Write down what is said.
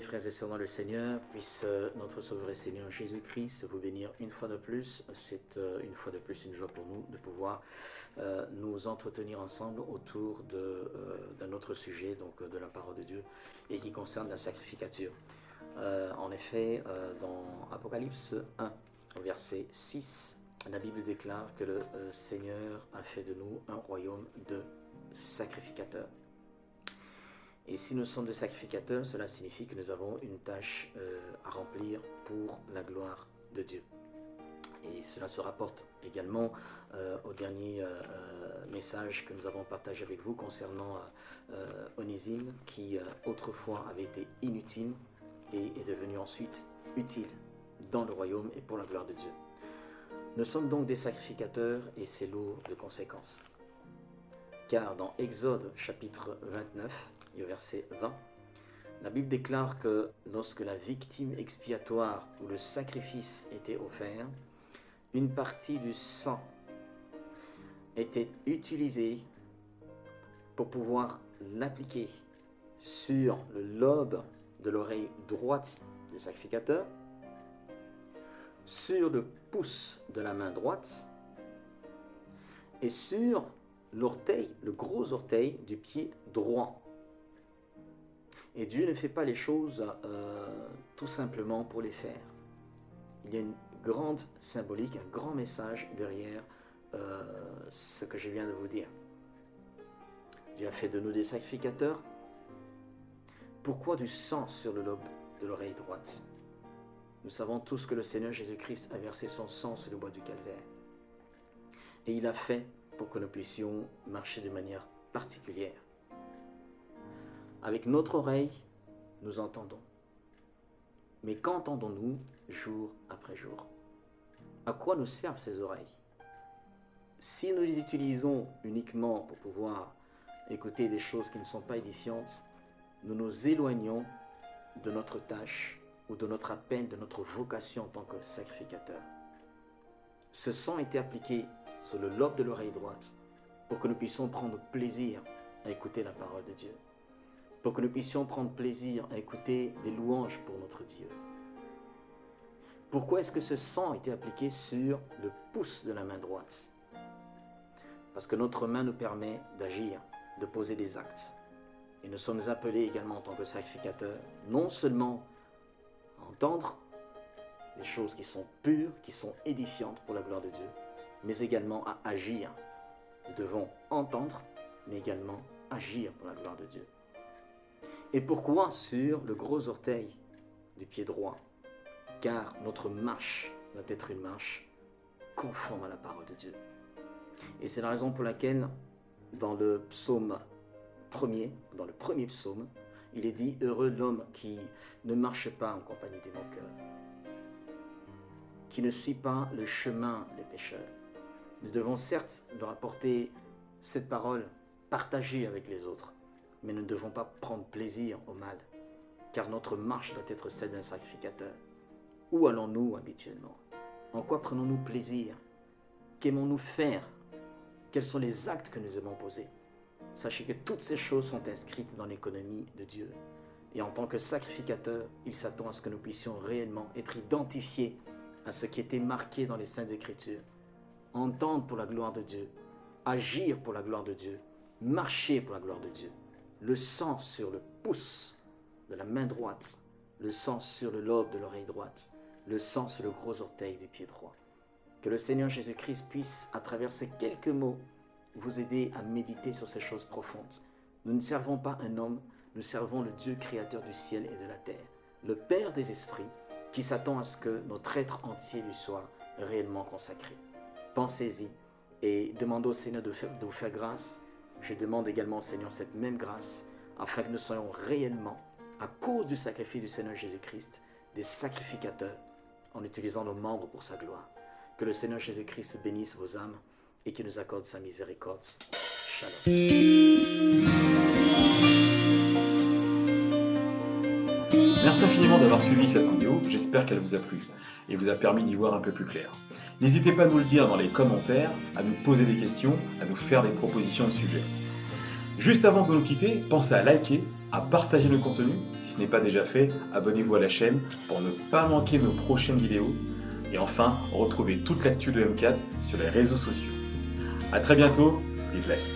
frères et sœurs dans le Seigneur, puisse notre Sauveur et Seigneur Jésus-Christ vous bénir une fois de plus. C'est une fois de plus une joie pour nous de pouvoir nous entretenir ensemble autour d'un autre sujet, donc de la parole de Dieu, et qui concerne la sacrificature. En effet, dans Apocalypse 1, au verset 6, la Bible déclare que le Seigneur a fait de nous un royaume de sacrificateurs. Et si nous sommes des sacrificateurs, cela signifie que nous avons une tâche à remplir pour la gloire de Dieu. Et cela se rapporte également au dernier message que nous avons partagé avec vous concernant Onésime, qui autrefois avait été inutile et est devenu ensuite utile dans le royaume et pour la gloire de Dieu. Nous sommes donc des sacrificateurs et c'est lourd de conséquences. Car dans Exode chapitre 29, et au verset 20, la Bible déclare que lorsque la victime expiatoire ou le sacrifice était offert, une partie du sang était utilisée pour pouvoir l'appliquer sur le lobe de l'oreille droite du sacrificateur, sur le pouce de la main droite et sur l'orteil, le gros orteil du pied droit. Et Dieu ne fait pas les choses tout simplement pour les faire. Il y a une grande symbolique, un grand message derrière ce que je viens de vous dire. Dieu a fait de nous des sacrificateurs. Pourquoi du sang sur le lobe de l'oreille droite? Nous savons tous que le Seigneur Jésus-Christ a versé son sang sur le bois du calvaire. Et il a fait pour que nous puissions marcher de manière particulière. Avec notre oreille, nous entendons. Mais qu'entendons-nous jour après jour? À quoi nous servent ces oreilles? Si nous les utilisons uniquement pour pouvoir écouter des choses qui ne sont pas édifiantes, nous nous éloignons de notre tâche ou de notre appel, de notre vocation en tant que sacrificateur. Ce sang a été appliqué sur le lobe de l'oreille droite pour que nous puissions prendre plaisir à écouter la parole de Dieu, pour que nous puissions prendre plaisir à écouter des louanges pour notre Dieu. Pourquoi est-ce que ce sang a été appliqué sur le pouce de la main droite? Parce que notre main nous permet d'agir, de poser des actes. Et nous sommes appelés également en tant que sacrificateurs, non seulement à entendre des choses qui sont pures, qui sont édifiantes pour la gloire de Dieu, mais également à agir. Nous devons entendre, mais également agir pour la gloire de Dieu. Et pourquoi sur le gros orteil du pied droit? Car notre marche doit être une marche conforme à la parole de Dieu. Et c'est la raison pour laquelle dans le psaume premier, dans le premier psaume, il est dit « Heureux l'homme qui ne marche pas en compagnie des moqueurs, qui ne suit pas le chemin des pécheurs. » Nous devons certes leur apporter cette parole partagée avec les autres, mais nous ne devons pas prendre plaisir au mal, car notre marche doit être celle d'un sacrificateur. Où allons-nous habituellement? En quoi prenons-nous plaisir? Qu'aimons-nous faire? Quels sont les actes que nous aimons poser? Sachez que toutes ces choses sont inscrites dans l'économie de Dieu. Et en tant que sacrificateur, il s'attend à ce que nous puissions réellement être identifiés à ce qui était marqué dans les Saintes Écritures. Entendre pour la gloire de Dieu, agir pour la gloire de Dieu, marcher pour la gloire de Dieu. Le sang sur le pouce de la main droite, le sang sur le lobe de l'oreille droite, le sang sur le gros orteil du pied droit. Que le Seigneur Jésus-Christ puisse, à travers ces quelques mots, vous aider à méditer sur ces choses profondes. Nous ne servons pas un homme, nous servons le Dieu créateur du ciel et de la terre, le Père des esprits, qui s'attend à ce que notre être entier lui soit réellement consacré. Pensez-y et demandez au Seigneur de vous faire grâce. Je demande également au Seigneur cette même grâce, afin que nous soyons réellement, à cause du sacrifice du Seigneur Jésus-Christ, des sacrificateurs, en utilisant nos membres pour sa gloire. Que le Seigneur Jésus-Christ bénisse vos âmes et qu'il nous accorde sa miséricorde. Shalom. Merci infiniment d'avoir suivi cette vidéo, j'espère qu'elle vous a plu et vous a permis d'y voir un peu plus clair. N'hésitez pas à nous le dire dans les commentaires, à nous poser des questions, à nous faire des propositions de sujets. Juste avant de nous quitter, pensez à liker, à partager nos contenus. Si ce n'est pas déjà fait, abonnez-vous à la chaîne pour ne pas manquer nos prochaines vidéos. Et enfin, retrouvez toute l'actu de M4 sur les réseaux sociaux. A très bientôt, be blessed.